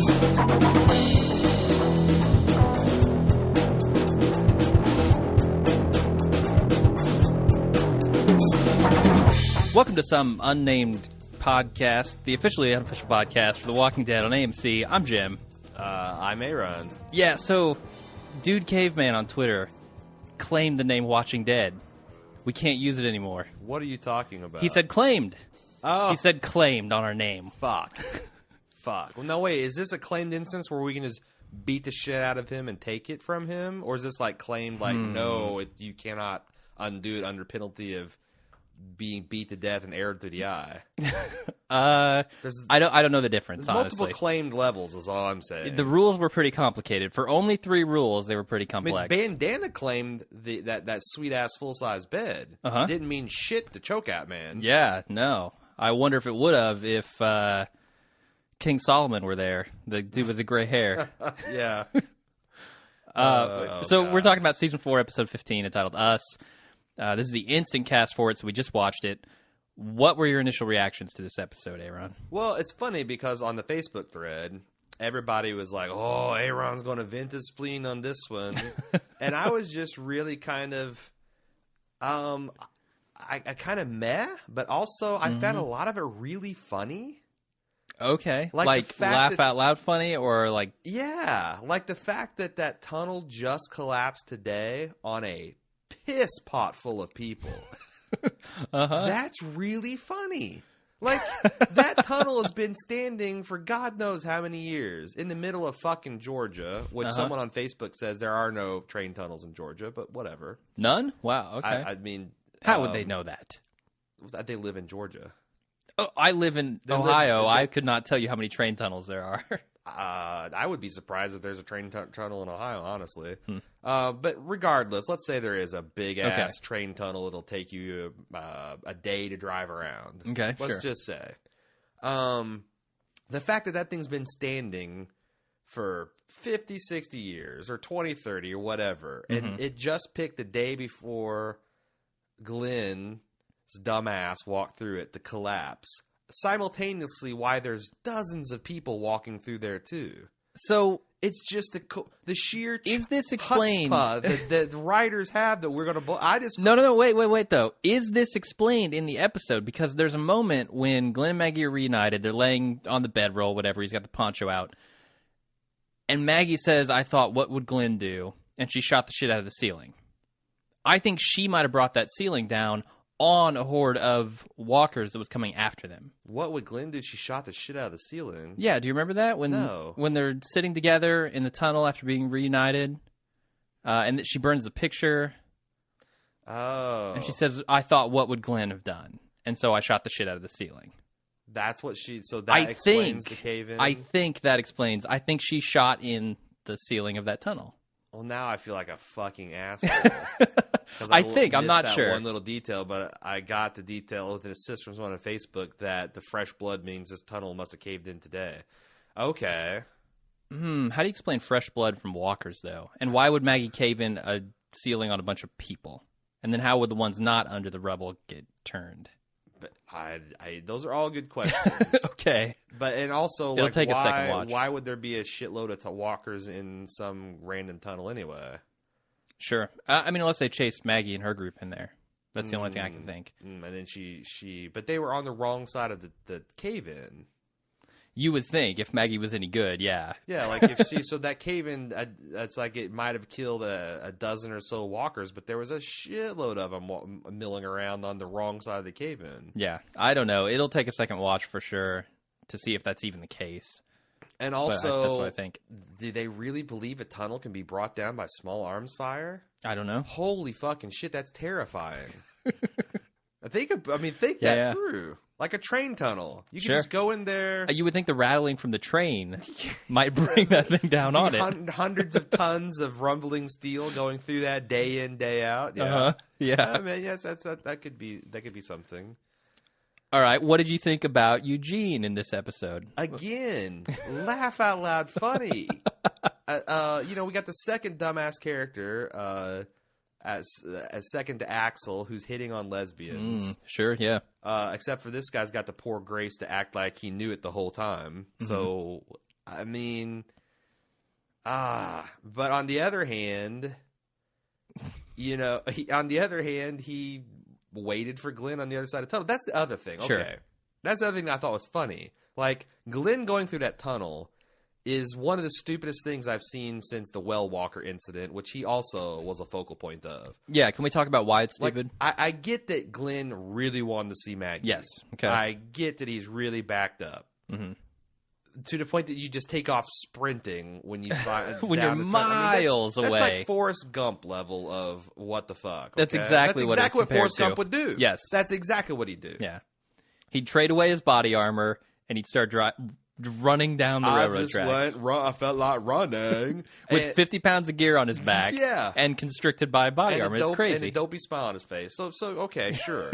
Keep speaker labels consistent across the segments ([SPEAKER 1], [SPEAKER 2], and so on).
[SPEAKER 1] Welcome to some unnamed podcast, the officially unofficial podcast for The Walking Dead on AMC. I'm Jim.
[SPEAKER 2] I'm Aaron.
[SPEAKER 1] Yeah, so Dude Caveman on Twitter claimed the name Watching Dead. We can't use it anymore.
[SPEAKER 2] What are you talking about?
[SPEAKER 1] He said claimed.
[SPEAKER 2] Oh.
[SPEAKER 1] He said claimed on our name.
[SPEAKER 2] Fuck. Fuck. Well, no, wait. Is this a claimed instance where we can just beat the shit out of him and take it from him? Or is this like claimed like, no, you cannot undo it under penalty of being beat to death and aired through the eye?
[SPEAKER 1] I don't know the difference,
[SPEAKER 2] There's
[SPEAKER 1] honestly.
[SPEAKER 2] multiple claimed levels is all I'm saying.
[SPEAKER 1] The rules were pretty complicated. For only 3 rules, they were pretty complex.
[SPEAKER 2] I mean, Bandana claimed that sweet-ass full-size bed.
[SPEAKER 1] Uh-huh.
[SPEAKER 2] Didn't mean shit to choke out, man.
[SPEAKER 1] Yeah, no. I wonder if it would have if King Solomon were there, the dude with the gray hair.
[SPEAKER 2] Yeah.
[SPEAKER 1] So we're talking about Season 4, Episode 15, entitled Us. This is the instant cast for it, so we just watched it. What were your initial reactions to this episode, Aaron?
[SPEAKER 2] Well, it's funny because on the Facebook thread, everybody was like, oh, Aaron's going to vent his spleen on this one. And I was just really kind of, I kind of meh, but also I found a lot of it really funny.
[SPEAKER 1] Okay.
[SPEAKER 2] Like the fact
[SPEAKER 1] laugh
[SPEAKER 2] that-
[SPEAKER 1] out loud funny or like...
[SPEAKER 2] Yeah, like the fact that tunnel just collapsed today on a piss pot full of people. That's really funny. Like, that tunnel has been standing for God knows how many years in the middle of fucking Georgia, which someone on Facebook says there are no train tunnels in Georgia, but whatever.
[SPEAKER 1] None? Wow, okay.
[SPEAKER 2] I mean...
[SPEAKER 1] How would they know that?
[SPEAKER 2] They live in Georgia.
[SPEAKER 1] Oh, I live in Ohio. I could not tell you how many train tunnels there are.
[SPEAKER 2] I would be surprised if there's a train tunnel in Ohio, honestly. But regardless, let's say there is a big-ass train tunnel. It'll take you a day to drive around.
[SPEAKER 1] Okay,
[SPEAKER 2] Let's just say. The fact that thing's been standing for 50, 60 years or 20, 30 or whatever, and it just picked the day before Glenn's dumbass walked through it to collapse. Simultaneously, why there's dozens of people walking through there too.
[SPEAKER 1] So
[SPEAKER 2] it's just the sheer
[SPEAKER 1] is this explained
[SPEAKER 2] that the writers have that we're gonna.
[SPEAKER 1] No. Wait though. Is this explained in the episode? Because there's a moment when Glenn and Maggie are reunited. They're laying on the bedroll, whatever. He's got the poncho out, and Maggie says, "I thought, what would Glenn do?" And she shot the shit out of the ceiling. I think she might have brought that ceiling down on a horde of walkers that was coming after them.
[SPEAKER 2] What would Glenn do? She shot the shit out of the ceiling.
[SPEAKER 1] Yeah, do you remember that? When they're sitting together in the tunnel after being reunited, and she burns the picture.
[SPEAKER 2] Oh.
[SPEAKER 1] And she says, I thought, what would Glenn have done? And so I shot the shit out of the ceiling.
[SPEAKER 2] That's what she... So that explains the cave-in?
[SPEAKER 1] I think that explains... I think she shot in the ceiling of that tunnel.
[SPEAKER 2] Well, now I feel like a fucking asshole.
[SPEAKER 1] I'm not sure.
[SPEAKER 2] One little detail, but I got the detail with an assist from someone on Facebook that the fresh blood means this tunnel must have caved in today. Okay.
[SPEAKER 1] How do you explain fresh blood from walkers, though? And why would Maggie cave in a ceiling on a bunch of people? And then how would the ones not under the rubble get turned?
[SPEAKER 2] But those are all good questions.
[SPEAKER 1] Okay.
[SPEAKER 2] But and also,
[SPEAKER 1] it'll take a second watch.
[SPEAKER 2] Why would there be a shitload of walkers in some random tunnel anyway?
[SPEAKER 1] Sure. I mean, unless they chased Maggie and her group in there. That's the only thing I can think.
[SPEAKER 2] And then but they were on the wrong side of the cave-in.
[SPEAKER 1] You would think if Maggie was any good, yeah.
[SPEAKER 2] Yeah, like if so that cave-in, it's like it might have killed a dozen or so walkers, but there was a shitload of them milling around on the wrong side of the cave-in.
[SPEAKER 1] Yeah, I don't know. It'll take a second watch for sure to see if that's even the case.
[SPEAKER 2] And also,
[SPEAKER 1] that's what I think.
[SPEAKER 2] Do they really believe a tunnel can be brought down by small arms fire?
[SPEAKER 1] I don't know.
[SPEAKER 2] Holy fucking shit, that's terrifying. Think that through. Like a train tunnel. You can just go in there.
[SPEAKER 1] You would think the rattling from the train might bring that thing down on it.
[SPEAKER 2] Hundreds of tons of rumbling steel going through that day in, day out. Yeah.
[SPEAKER 1] Yeah.
[SPEAKER 2] I mean, yes, that could be something.
[SPEAKER 1] All right. What did you think about Eugene in this episode?
[SPEAKER 2] Again, laugh out loud funny. We got the second dumbass character, as second to Axel, who's hitting on lesbians.
[SPEAKER 1] Sure, yeah.
[SPEAKER 2] Except for this guy's got the poor grace to act like he knew it the whole time. Mm-hmm. So I mean, but on the other hand, he waited for Glenn on the other side of the tunnel. That's the other thing.
[SPEAKER 1] Sure.
[SPEAKER 2] Okay. That's the other thing that I thought was funny. Like, Glenn going through that tunnel is one of the stupidest things I've seen since the Well Walker incident, which he also was a focal point of.
[SPEAKER 1] Yeah, can we talk about why it's stupid?
[SPEAKER 2] Like, I get that Glenn really wanted to see Maggie.
[SPEAKER 1] Yes. Okay.
[SPEAKER 2] I get that he's really backed up.
[SPEAKER 1] Mm-hmm.
[SPEAKER 2] To the point that you just take off sprinting when you find
[SPEAKER 1] when you're miles away.
[SPEAKER 2] That's like Forrest Gump level of what the fuck.
[SPEAKER 1] That's
[SPEAKER 2] okay?
[SPEAKER 1] exactly what
[SPEAKER 2] Forrest
[SPEAKER 1] to.
[SPEAKER 2] Gump would do.
[SPEAKER 1] Yes,
[SPEAKER 2] that's exactly what he'd do.
[SPEAKER 1] Yeah, he'd trade away his body armor and he'd start running down the railroad tracks.
[SPEAKER 2] I felt like running
[SPEAKER 1] with 50 pounds of gear on his back.
[SPEAKER 2] Yeah,
[SPEAKER 1] and constricted by body armor. It's crazy.
[SPEAKER 2] And a dopey smile on his face. So okay, sure.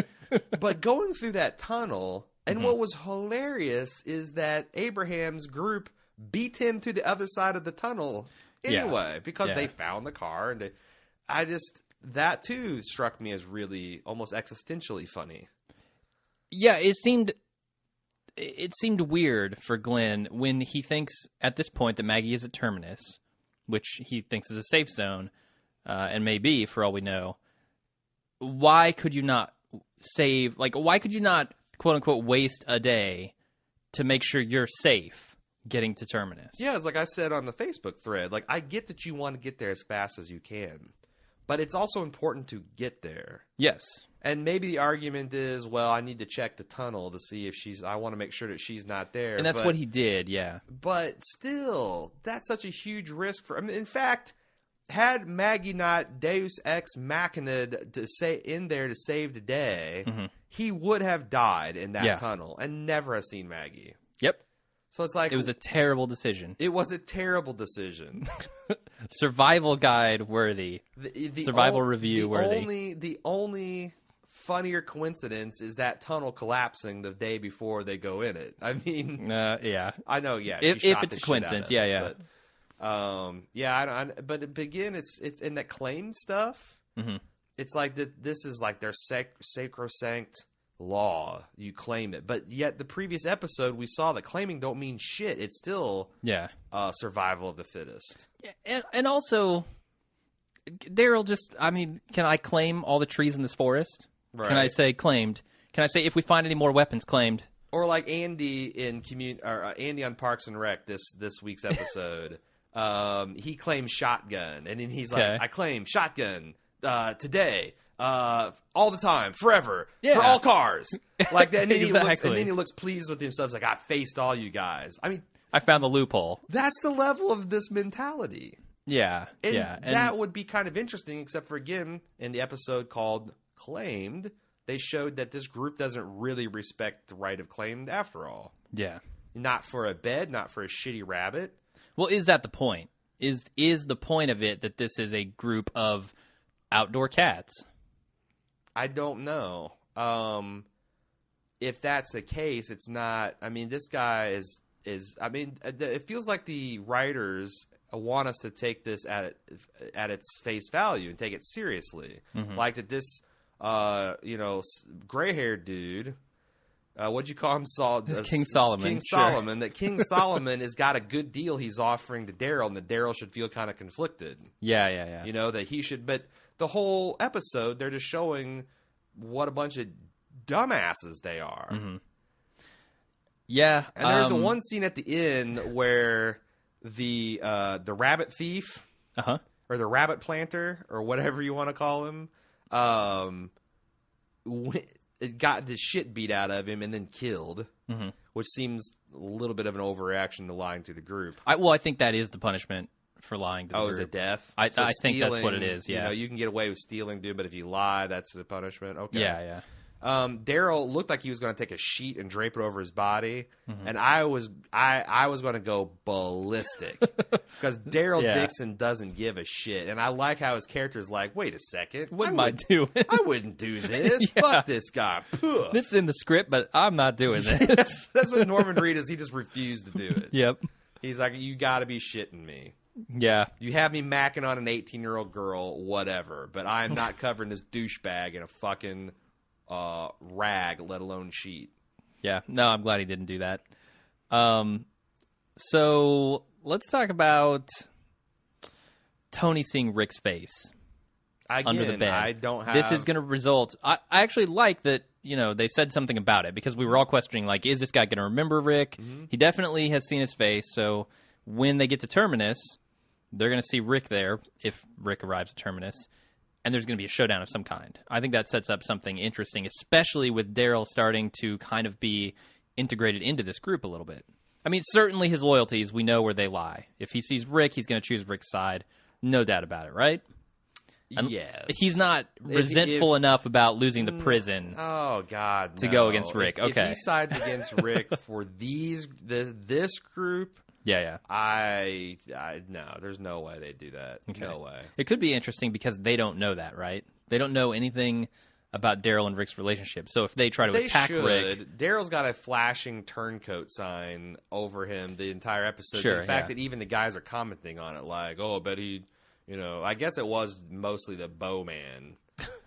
[SPEAKER 2] But going through that tunnel. And what was hilarious is that Abraham's group beat him to the other side of the tunnel anyway because they found the car. And that too struck me as really almost existentially funny.
[SPEAKER 1] Yeah, it seemed weird for Glenn when he thinks at this point that Maggie is at Terminus, which he thinks is a safe zone, and may be for all we know. Why could you not save? Like, why could you not, quote unquote, waste a day to make sure you're safe getting to Terminus?
[SPEAKER 2] Yeah, it's like I said on the Facebook thread. Like, I get that you want to get there as fast as you can, but it's also important to get there.
[SPEAKER 1] Yes.
[SPEAKER 2] And maybe the argument is, well, I need to check the tunnel to see if I want to make sure that she's not there.
[SPEAKER 1] And that's what he did, yeah.
[SPEAKER 2] But still, that's such a huge risk for... I mean, in fact, had Maggie not Deus Ex Machina in there to save the day... Mm-hmm. He would have died in that tunnel and never have seen Maggie.
[SPEAKER 1] Yep.
[SPEAKER 2] So it's like...
[SPEAKER 1] It was a terrible decision.
[SPEAKER 2] It was a terrible decision.
[SPEAKER 1] Survival guide worthy. Survival review worthy.
[SPEAKER 2] The only funnier coincidence is that tunnel collapsing the day before they go in it. I mean...
[SPEAKER 1] yeah.
[SPEAKER 2] I know, yeah.
[SPEAKER 1] If it's a coincidence, yeah.
[SPEAKER 2] But, but again, it's in that claim stuff... Mm-hmm. It's like this is like their sacrosanct law. You claim it. But yet the previous episode, we saw that claiming don't mean shit. It's still survival of the fittest.
[SPEAKER 1] Yeah, and also, Daryl can I claim all the trees in this forest? Right. Can I say claimed? Can I say if we find any more weapons, claimed?
[SPEAKER 2] Or like Andy Andy on Parks and Rec this week's episode. He claims shotgun. And then he's like, I claim shotgun. Today, all the time, forever, for all cars, like that. And then he looks pleased with himself. He's like, I faced all you guys. I mean,
[SPEAKER 1] I found the loophole.
[SPEAKER 2] That's the level of this mentality.
[SPEAKER 1] Yeah,
[SPEAKER 2] and that would be kind of interesting. Except for again, in the episode called "Claimed," they showed that this group doesn't really respect the right of claimed after all.
[SPEAKER 1] Yeah,
[SPEAKER 2] not for a bed, not for a shitty rabbit.
[SPEAKER 1] Well, is that the point? Is the point of it that this is a group of outdoor cats?
[SPEAKER 2] I don't know. If that's the case, it's not. I mean, this guy is. I mean, it feels like the writers want us to take this at its face value and take it seriously. Mm-hmm. Like that this, gray-haired dude. What'd you call him?
[SPEAKER 1] King Solomon.
[SPEAKER 2] King Solomon. That King Solomon has got a good deal he's offering to Daryl, and that Daryl should feel kind of conflicted.
[SPEAKER 1] Yeah.
[SPEAKER 2] That he should. But the whole episode, they're just showing what a bunch of dumbasses they are.
[SPEAKER 1] Mm-hmm. Yeah.
[SPEAKER 2] And there's one scene at the end where the rabbit thief, or the rabbit planter, or whatever you want to call him, it got the shit beat out of him and then killed, which seems a little bit of an overreaction to lying to the group.
[SPEAKER 1] I think that is the punishment for lying to the group.
[SPEAKER 2] Is it death?
[SPEAKER 1] I think that's what it is, yeah.
[SPEAKER 2] You can get away with stealing, dude, but if you lie, that's the punishment? Okay.
[SPEAKER 1] Yeah.
[SPEAKER 2] Daryl looked like he was going to take a sheet and drape it over his body, and I was going to go ballistic because Daryl Dixon doesn't give a shit, and I like how his character is like, wait a second,
[SPEAKER 1] what am I doing?
[SPEAKER 2] I wouldn't do this. Fuck this guy. Puh.
[SPEAKER 1] This is in the script, but I'm not doing this.
[SPEAKER 2] That's what Norman Reed is. He just refused to do it.
[SPEAKER 1] Yep.
[SPEAKER 2] He's like, you got to be shitting me.
[SPEAKER 1] Yeah.
[SPEAKER 2] You have me macking on an 18-year-old girl, whatever, but I am not covering this douchebag in a fucking rag, let alone sheet.
[SPEAKER 1] Yeah. No, I'm glad he didn't do that. So let's talk about Tony seeing Rick's face under the bed.
[SPEAKER 2] I don't have...
[SPEAKER 1] This is going to result... I actually like that, they said something about it, because we were all questioning, like, is this guy going to remember Rick? Mm-hmm. He definitely has seen his face, so when they get to Terminus, they're going to see Rick there, if Rick arrives at Terminus, and there's going to be a showdown of some kind. I think that sets up something interesting, especially with Daryl starting to kind of be integrated into this group a little bit. I mean, certainly his loyalties, we know where they lie. If he sees Rick, he's going to choose Rick's side. No doubt about it, right?
[SPEAKER 2] Yes.
[SPEAKER 1] He's not resentful enough about losing the prison.
[SPEAKER 2] Oh God,
[SPEAKER 1] to go against Rick. Okay,
[SPEAKER 2] if he sides against Rick for this group,
[SPEAKER 1] yeah.
[SPEAKER 2] I no, there's no way they'd do that. Okay. No way.
[SPEAKER 1] It could be interesting because they don't know that, right? They don't know anything about Daryl and Rick's relationship. So if they try to attack Rick,
[SPEAKER 2] Daryl's got a flashing turncoat sign over him the entire episode.
[SPEAKER 1] Sure,
[SPEAKER 2] the fact that even the guys are commenting on it, like, "Oh, I bet he." I guess it was mostly the Bowman.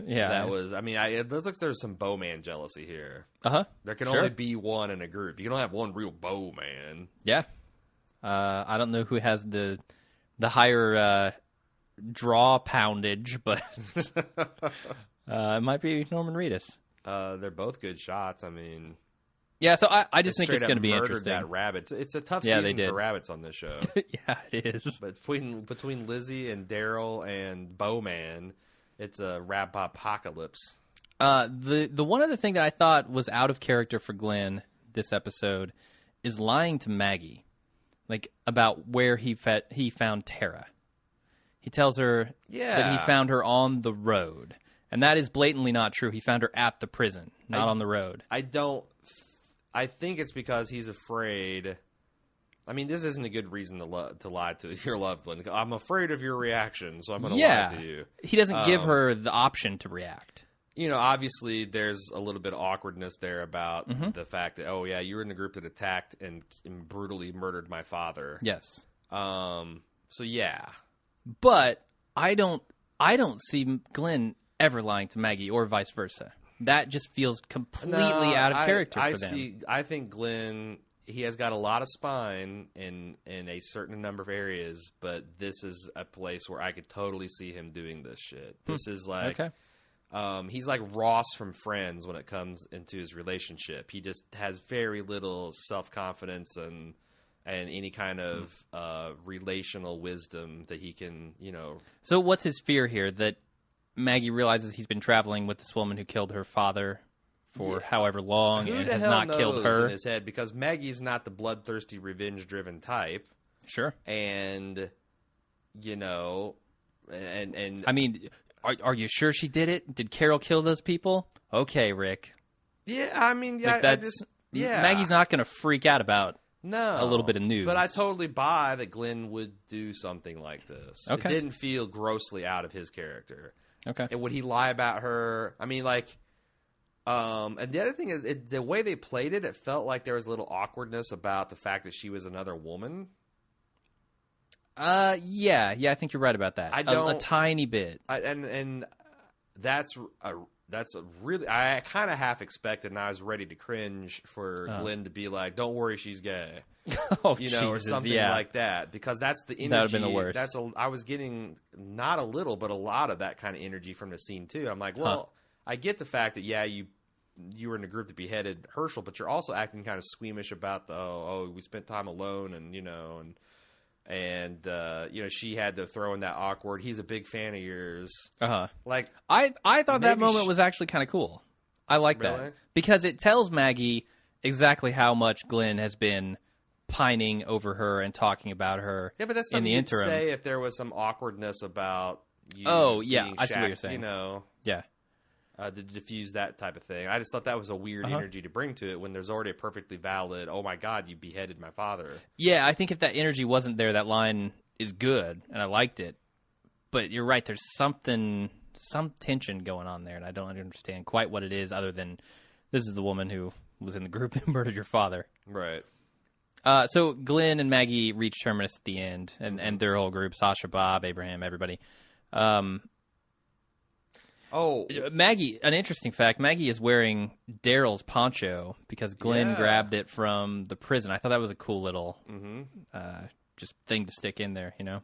[SPEAKER 1] Yeah.
[SPEAKER 2] That was, it looks like there's some Bowman jealousy here.
[SPEAKER 1] Uh-huh.
[SPEAKER 2] There can only be one in a group. You can only have one real Bowman.
[SPEAKER 1] Yeah. I don't know who has the higher draw poundage, but it might be Norman Reedus.
[SPEAKER 2] They're both good shots.
[SPEAKER 1] Yeah, so I just think it's going to be interesting.
[SPEAKER 2] That rabbit. It's a tough season for rabbits on this show.
[SPEAKER 1] Yeah, it is.
[SPEAKER 2] But between Lizzie and Daryl and Bowman, it's a rabbit apocalypse.
[SPEAKER 1] The one other thing that I thought was out of character for Glenn this episode is lying to Maggie, like about where he found Tara. He tells her that he found her on the road, and that is blatantly not true. He found her at the prison, not on the road.
[SPEAKER 2] I think it's because he's afraid. This isn't a good reason to lie to your loved one. I'm afraid of your reaction, so I'm going to lie to you.
[SPEAKER 1] He doesn't give her the option to react.
[SPEAKER 2] Obviously there's a little bit of awkwardness there about the fact that, oh yeah, you were in the group that attacked and brutally murdered my father.
[SPEAKER 1] Yes.
[SPEAKER 2] So yeah.
[SPEAKER 1] But I don't see Glenn ever lying to Maggie or vice versa. That just feels completely out of character for them.
[SPEAKER 2] I think Glenn, he has got a lot of spine in a certain number of areas, but this is a place where I could totally see him doing this shit. This is like, he's like Ross from Friends when it comes into his relationship. He just has very little self-confidence and any kind of relational wisdom that he can,
[SPEAKER 1] So what's his fear here? That Maggie realizes he's been traveling with this woman who killed her father for however long and has not killed her.
[SPEAKER 2] In his head, because Maggie's not the bloodthirsty, revenge-driven type.
[SPEAKER 1] Sure.
[SPEAKER 2] And,
[SPEAKER 1] are you sure she did it? Did Carol kill those people? Okay, Rick.
[SPEAKER 2] Yeah,
[SPEAKER 1] Maggie's not going to freak out about
[SPEAKER 2] a
[SPEAKER 1] little bit of news.
[SPEAKER 2] But I totally buy that Glenn would do something like this.
[SPEAKER 1] Okay.
[SPEAKER 2] It didn't feel grossly out of his character.
[SPEAKER 1] Okay.
[SPEAKER 2] And would he lie about her? And the other thing is, the way they played it, it felt like there was a little awkwardness about the fact that she was another woman.
[SPEAKER 1] Yeah, I think you're right about that. A tiny bit.
[SPEAKER 2] And that's really, I kind of half expected, and I was ready to cringe for Glenn to be like, "Don't worry, she's gay."
[SPEAKER 1] Jesus,
[SPEAKER 2] or something like that, because that's the energy.
[SPEAKER 1] That would have been the worst.
[SPEAKER 2] I was getting not a little, but a lot of that kind of energy from the scene too. I'm like, well, I get the fact that you were in a group that beheaded Herschel, but you're also acting kind of squeamish about the we spent time alone, and she had to throw in that awkward, he's a big fan of yours. Like,
[SPEAKER 1] I thought that moment was actually kind of cool. I like that because it tells Maggie exactly how much Glenn has been pining over her and talking about her.
[SPEAKER 2] Yeah, but that's something you'd say if there was some awkwardness about you.
[SPEAKER 1] Oh, yeah, I see what you're saying.
[SPEAKER 2] Yeah. To diffuse that type of thing. I just thought that was a weird energy to bring to it when there's already a perfectly valid, oh my God, you beheaded my father.
[SPEAKER 1] Yeah, I think if that energy wasn't there, that line is good, and I liked it. But you're right, there's some tension going on there, and I don't understand quite what it is, other than this is the woman who was in the group who murdered your father.
[SPEAKER 2] Right.
[SPEAKER 1] So Glenn and Maggie reach Terminus at the end, and their whole group, Sasha, Bob, Abraham, everybody.
[SPEAKER 2] Oh,
[SPEAKER 1] Maggie, an interesting fact, Maggie is wearing Daryl's poncho because Glenn grabbed it from the prison. I thought that was a cool little just thing to stick in there, you know?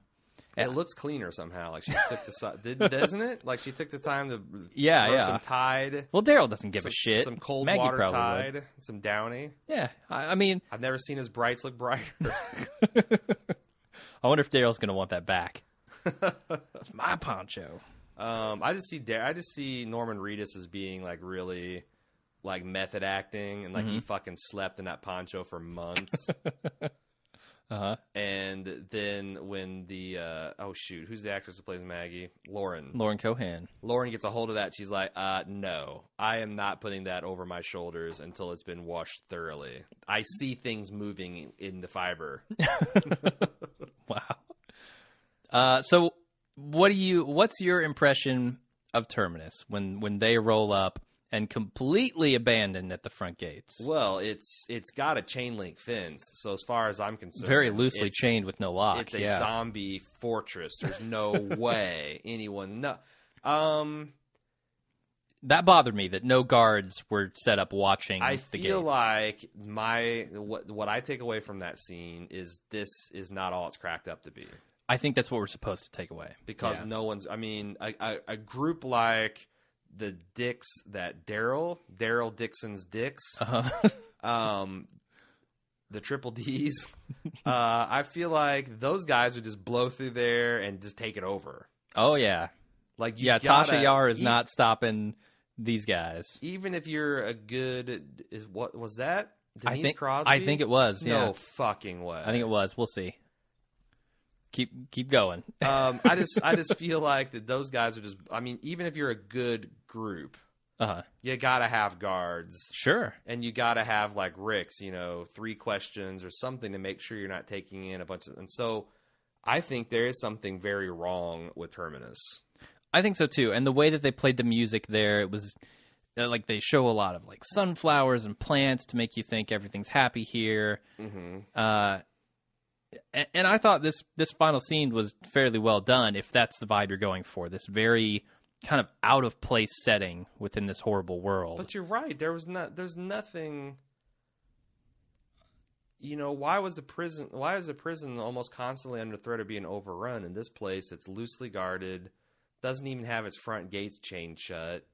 [SPEAKER 2] it looks cleaner somehow. Like she took the doesn't it? Like she took the time to
[SPEAKER 1] Yeah,
[SPEAKER 2] throw some Tide.
[SPEAKER 1] Well, Daryl doesn't give a shit.
[SPEAKER 2] Some cold
[SPEAKER 1] Maggie
[SPEAKER 2] water
[SPEAKER 1] probably
[SPEAKER 2] Tide,
[SPEAKER 1] would.
[SPEAKER 2] some Downy.
[SPEAKER 1] Yeah, I mean,
[SPEAKER 2] I've never seen his brights look brighter.
[SPEAKER 1] I wonder if Daryl's going to want that back. It's my poncho.
[SPEAKER 2] I just see Norman Reedus as being like really like method acting, and like he fucking slept in that poncho for months. And then when the who's the actress who plays Maggie? Lauren
[SPEAKER 1] Cohan.
[SPEAKER 2] Lauren gets a hold of that. She's like, no, I am not putting that over my shoulders until it's been washed thoroughly. I see things moving in the fiber.
[SPEAKER 1] Wow. So what's your impression of Terminus when they roll up and completely abandoned at the front gates?
[SPEAKER 2] Well, it's got a chain link fence, so as far as I'm concerned,
[SPEAKER 1] very loosely chained with no lock.
[SPEAKER 2] It's a zombie fortress. There's no way anyone. No,
[SPEAKER 1] that bothered me that no guards were set up watching.
[SPEAKER 2] I
[SPEAKER 1] the
[SPEAKER 2] feel
[SPEAKER 1] gates.
[SPEAKER 2] like what I take away from that scene is this is not all it's cracked up to be.
[SPEAKER 1] I think that's what we're supposed to take away
[SPEAKER 2] because no one's. I mean, a group like the Dicks that Daryl Dixon's Dicks, the Triple D's. I feel like those guys would just blow through there and just take it over.
[SPEAKER 1] Oh yeah,
[SPEAKER 2] like
[SPEAKER 1] Tasha Yar is not stopping these guys.
[SPEAKER 2] Even if you're a good, what was that? Denise Crosby?
[SPEAKER 1] I think it was. Yeah.
[SPEAKER 2] No fucking way.
[SPEAKER 1] I think it was. We'll see. Keep going.
[SPEAKER 2] I just feel like that those guys are just. I mean, even if you're a good group, you gotta have guards.
[SPEAKER 1] Sure.
[SPEAKER 2] And you gotta have like Rick's, 3 questions or something to make sure you're not taking in a bunch of. And so, I think there is something very wrong with Terminus.
[SPEAKER 1] I think so too. And the way that they played the music there, it was like they show a lot of like sunflowers and plants to make you think everything's happy here. Mm-hmm. And I thought this final scene was fairly well done, if that's the vibe you're going for. This very kind of out of place setting within this horrible world.
[SPEAKER 2] But you're right. There's nothing. Why is the prison almost constantly under threat of being overrun? In this place, it's loosely guarded, doesn't even have its front gates chained shut.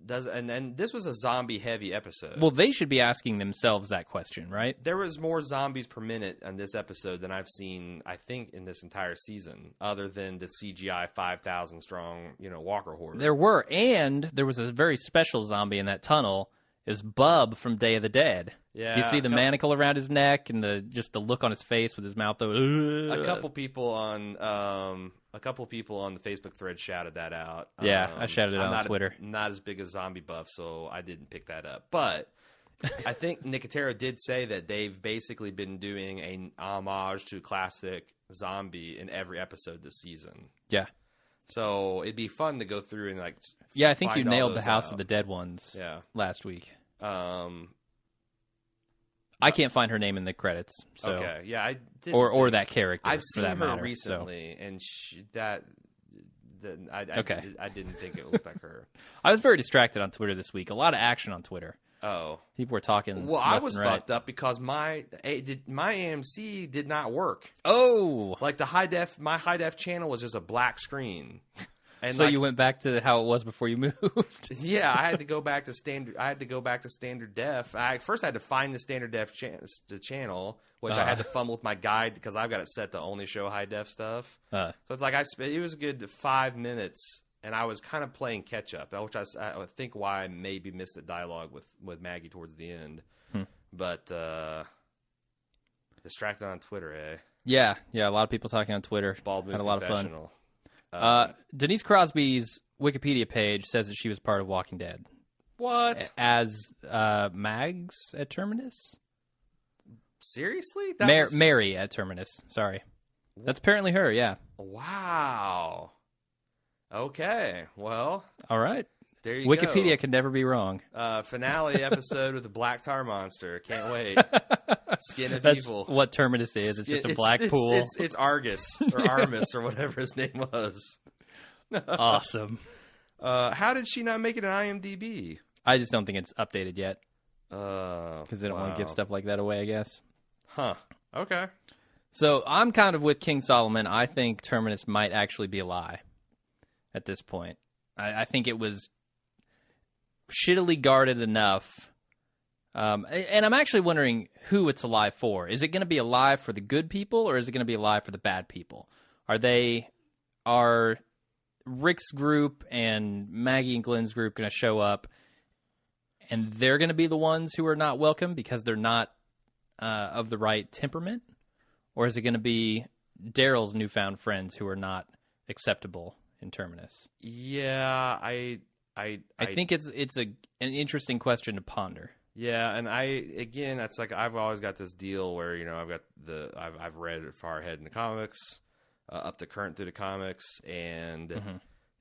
[SPEAKER 2] And this was a zombie heavy episode.
[SPEAKER 1] Well, they should be asking themselves that question, right?
[SPEAKER 2] There was more zombies per minute on this episode than I've seen, I think, in this entire season, other than the CGI 5,000 strong, Walker horde.
[SPEAKER 1] There were, and there was a very special zombie in that tunnel. It was Bub from Day of the Dead.
[SPEAKER 2] Yeah,
[SPEAKER 1] you see the manacle around his neck and the look on his face with his mouth.
[SPEAKER 2] A couple people on the Facebook thread shouted that out.
[SPEAKER 1] Yeah, I shouted it out on Twitter.
[SPEAKER 2] Not as big a zombie buff, so I didn't pick that up. But I think Nicotero did say that they've basically been doing an homage to classic zombie in every episode this season.
[SPEAKER 1] Yeah.
[SPEAKER 2] So it'd be fun to go through and
[SPEAKER 1] I think you nailed the House of the Dead ones. Last week. I can't find her name in the credits. So.
[SPEAKER 2] Okay, yeah, I did.
[SPEAKER 1] Or that character.
[SPEAKER 2] I've seen
[SPEAKER 1] her
[SPEAKER 2] matter, recently, and I didn't think it looked like her.
[SPEAKER 1] I was very distracted on Twitter this week. A lot of action on Twitter.
[SPEAKER 2] Oh,
[SPEAKER 1] people were talking.
[SPEAKER 2] Well, I was fucked up because my AMC did not work.
[SPEAKER 1] Oh,
[SPEAKER 2] like my high def channel was just a black screen.
[SPEAKER 1] And so you went back to how it was before you moved.
[SPEAKER 2] Yeah, I had to go back to standard def. I first had to find the standard def channel, which I had to fumble with my guide because I've got it set to only show high def stuff. So it's like it was a good 5 minutes, and I was kind of playing catch up, which I think why I maybe missed the dialogue with Maggie towards the end. But distracted on Twitter, eh?
[SPEAKER 1] Yeah, a lot of people talking on Twitter.
[SPEAKER 2] Bald
[SPEAKER 1] had a lot of fun. Denise Crosby's Wikipedia page says that she was part of Walking Dead.
[SPEAKER 2] What?
[SPEAKER 1] As Mags at Terminus?
[SPEAKER 2] Seriously?
[SPEAKER 1] Mary at Terminus. Sorry. That's apparently her, yeah.
[SPEAKER 2] Wow. Okay, well.
[SPEAKER 1] All right.
[SPEAKER 2] There you
[SPEAKER 1] Wikipedia
[SPEAKER 2] go.
[SPEAKER 1] can never be wrong.
[SPEAKER 2] Finale episode with the Black Tar Monster. Can't wait. Skin of
[SPEAKER 1] That's
[SPEAKER 2] Evil.
[SPEAKER 1] What Terminus is. It's just a black pool.
[SPEAKER 2] It's Argus or Armis or whatever his name was.
[SPEAKER 1] Awesome.
[SPEAKER 2] How did she not make it an IMDb?
[SPEAKER 1] I just don't think it's updated yet.
[SPEAKER 2] Because
[SPEAKER 1] they don't want to give stuff like that away, I guess.
[SPEAKER 2] Huh. Okay.
[SPEAKER 1] So I'm kind of with King Solomon. I think Terminus might actually be a lie at this point. I think it was shittily guarded enough. And I'm actually wondering who it's a lie for. Is it going to be a lie for the good people, or is it going to be a lie for the bad people? Are Rick's group and Maggie and Glenn's group going to show up, and they're going to be the ones who are not welcome because they're not of the right temperament? Or is it going to be Daryl's newfound friends who are not acceptable in Terminus?
[SPEAKER 2] Yeah, I
[SPEAKER 1] think it's an interesting question to ponder.
[SPEAKER 2] Yeah, and that's like I've always got this deal where I've read it far ahead in the comics, up to current through the comics, and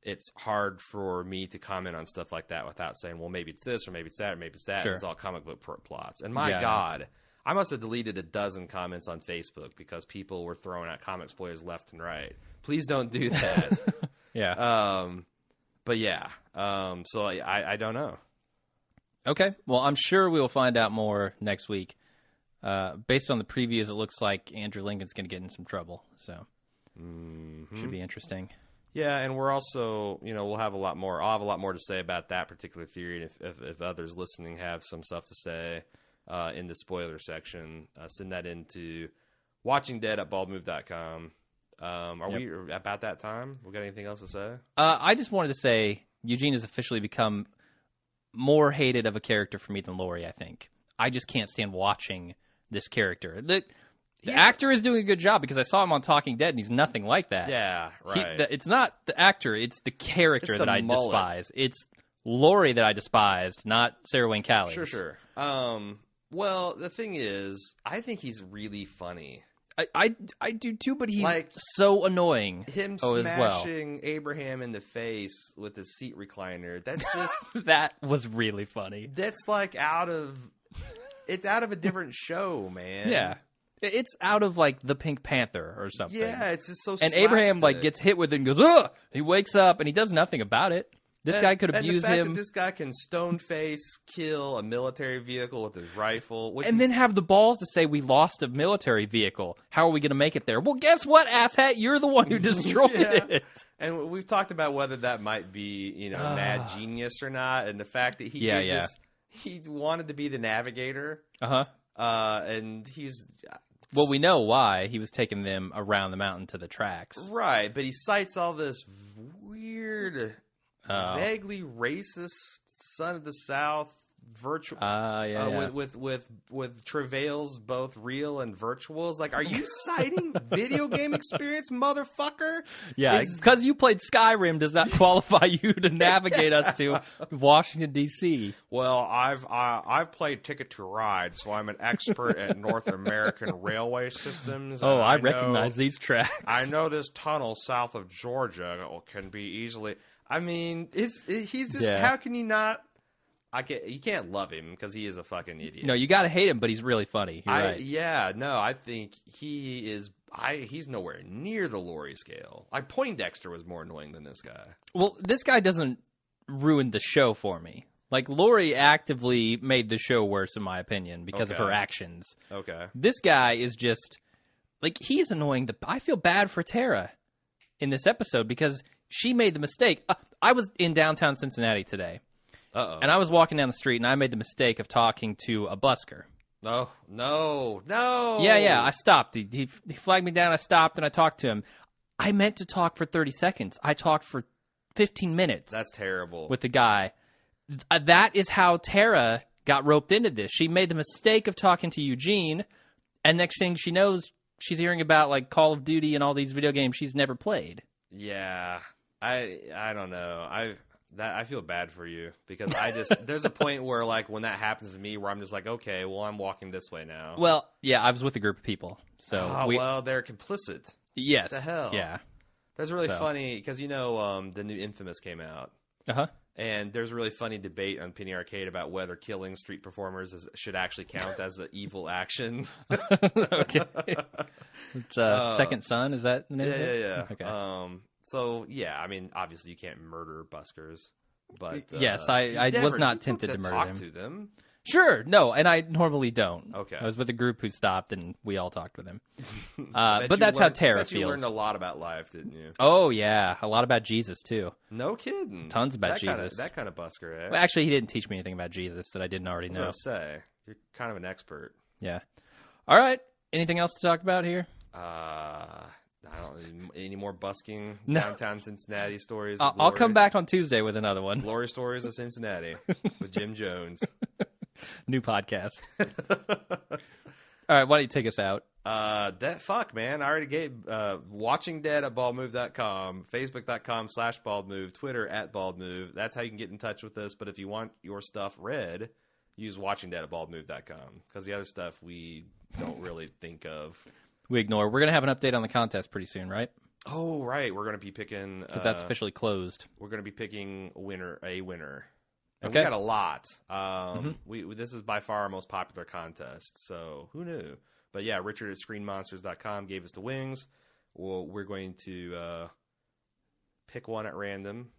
[SPEAKER 2] it's hard for me to comment on stuff like that without saying, well, maybe it's this or maybe it's that or maybe it's that.
[SPEAKER 1] Sure.
[SPEAKER 2] It's all comic book plots. And my God, I must have deleted a dozen comments on Facebook because people were throwing out comic spoilers left and right. Please don't do that.
[SPEAKER 1] Yeah.
[SPEAKER 2] But yeah. So I don't know.
[SPEAKER 1] Okay. Well, I'm sure we will find out more next week. Based on the previews, it looks like Andrew Lincoln's going to get in some trouble. So should be interesting.
[SPEAKER 2] Yeah, and we're also, we'll have a lot more. I'll have a lot more to say about that particular theory. And if others listening have some stuff to say in the spoiler section, send that into watchingdead@baldmove.com. Are we about that time? We got anything else to say?
[SPEAKER 1] I just wanted to say Eugene has officially become more hated of a character for me than Laurie, I think. I just can't stand watching this character. The actor is doing a good job because I saw him on Talking Dead and he's nothing like that.
[SPEAKER 2] Yeah, right.
[SPEAKER 1] It's not the actor, it's the character that I despise. It's Laurie that I despised, not Sarah Wayne Callies.
[SPEAKER 2] Sure. Well, the thing is, I think he's really funny.
[SPEAKER 1] I do too, but he's so annoying.
[SPEAKER 2] Him smashing Abraham in the face with his seat recliner. That's just
[SPEAKER 1] that was really funny.
[SPEAKER 2] That's like out of a different show, man.
[SPEAKER 1] Yeah. It's out of like the Pink Panther or something.
[SPEAKER 2] Yeah, it's just so
[SPEAKER 1] And Abraham gets hit with it and goes, ugh! He wakes up and he does nothing about it. This guy could abuse
[SPEAKER 2] the fact
[SPEAKER 1] him.
[SPEAKER 2] That this guy can stone face kill a military vehicle with his rifle.
[SPEAKER 1] And then have the balls to say, we lost a military vehicle. How are we going to make it there? Well, guess what, asshat? You're the one who destroyed it.
[SPEAKER 2] And we've talked about whether that might be, mad genius or not. And the fact that he wanted to be the navigator. And he's...
[SPEAKER 1] Well, we know why. He was taking them around the mountain to the tracks.
[SPEAKER 2] Right, but he cites all this weird... vaguely racist son of the South virtual with travails both real and virtual. It's like, are you citing video game experience, motherfucker?
[SPEAKER 1] Yeah, because you played Skyrim does not qualify you to navigate us to Washington D.C.
[SPEAKER 2] Well, I've played Ticket to Ride, so I'm an expert at North American railway systems.
[SPEAKER 1] Oh, I recognize these tracks.
[SPEAKER 2] I know this tunnel south of Georgia can be easily. I mean, he's just. How can you not? You can't love him because he is a fucking idiot.
[SPEAKER 1] No, you got to hate him, but he's really funny. You're right.
[SPEAKER 2] Yeah, no, I think he is. He's nowhere near the Laurie scale. Poindexter was more annoying than this guy.
[SPEAKER 1] Well, this guy doesn't ruin the show for me. Like, Laurie actively made the show worse, in my opinion, because of her actions.
[SPEAKER 2] Okay.
[SPEAKER 1] This guy is just like, he's annoying. I feel bad for Tara in this episode because she made the mistake. I was in downtown Cincinnati today.
[SPEAKER 2] Uh-oh.
[SPEAKER 1] And I was walking down the street, and I made the mistake of talking to a busker.
[SPEAKER 2] No.
[SPEAKER 1] Yeah, I stopped. He flagged me down, I stopped, and I talked to him. I meant to talk for 30 seconds. I talked for 15 minutes.
[SPEAKER 2] That's terrible.
[SPEAKER 1] With the guy. That is how Tara got roped into this. She made the mistake of talking to Eugene, and next thing she knows, she's hearing about like Call of Duty and all these video games she's never played.
[SPEAKER 2] Yeah. I don't know. I feel bad for you because there's a point where like when that happens to me where I'm just like, okay, well, I'm walking this way now.
[SPEAKER 1] Well, yeah, I was with a group of people. So
[SPEAKER 2] well, they're complicit.
[SPEAKER 1] Yes.
[SPEAKER 2] What the hell?
[SPEAKER 1] Yeah.
[SPEAKER 2] That's really funny because the new Infamous came out.
[SPEAKER 1] Uh-huh.
[SPEAKER 2] And there's a really funny debate on Penny Arcade about whether killing street performers should actually count as an evil action.
[SPEAKER 1] Okay. It's Second Son, is that the name of it?
[SPEAKER 2] Yeah.
[SPEAKER 1] Okay.
[SPEAKER 2] So yeah, I mean, obviously you can't murder buskers, but
[SPEAKER 1] yes, I was not tempted to murder
[SPEAKER 2] talk
[SPEAKER 1] them.
[SPEAKER 2] to them.
[SPEAKER 1] Sure, no, and I normally don't.
[SPEAKER 2] Okay.
[SPEAKER 1] I was with a group who stopped, and we all talked with him. But that's how Tara feels.
[SPEAKER 2] You learned a lot about life, didn't you?
[SPEAKER 1] Oh, yeah. A lot about Jesus, too.
[SPEAKER 2] No kidding.
[SPEAKER 1] Tons about Jesus.
[SPEAKER 2] That kind of busker, eh?
[SPEAKER 1] Well, actually, he didn't teach me anything about Jesus that I didn't already know.
[SPEAKER 2] I was going to say, you're kind of an expert.
[SPEAKER 1] Yeah. All right. Anything else to talk about here?
[SPEAKER 2] I don't any more busking downtown Cincinnati stories.
[SPEAKER 1] I'll come back on Tuesday with another one.
[SPEAKER 2] Glory Stories of Cincinnati with Jim Jones.
[SPEAKER 1] New podcast. All right, why don't you take us out?
[SPEAKER 2] Fuck, man. I already gave Watching Dead at baldmove.com, Facebook.com/baldmove, Twitter @baldmove. That's how you can get in touch with us. But if you want your stuff read, use Watching Dead at baldmove.com, because the other stuff we don't really think of.
[SPEAKER 1] We ignore. We're going to have an update on the contest pretty soon, right?
[SPEAKER 2] Oh, right. We're going to be picking...
[SPEAKER 1] Because that's officially closed.
[SPEAKER 2] We're going to be picking a winner. And
[SPEAKER 1] okay.
[SPEAKER 2] We got a lot. This is by far our most popular contest, so who knew? But yeah, Richard at ScreenMonsters.com gave us the wings. Well, we're going to pick one at random.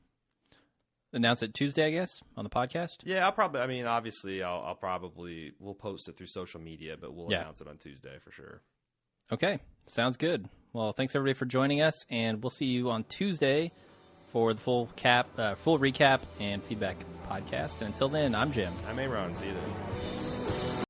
[SPEAKER 1] Announce it Tuesday, I guess, on the podcast?
[SPEAKER 2] Yeah, I'll probably... obviously, we'll post it through social media, but we'll announce it on Tuesday for sure.
[SPEAKER 1] Okay, sounds good. Well, thanks everybody for joining us, and we'll see you on Tuesday for the full recap and feedback podcast. And until then, I'm Jim.
[SPEAKER 2] I'm Aaron. See you then.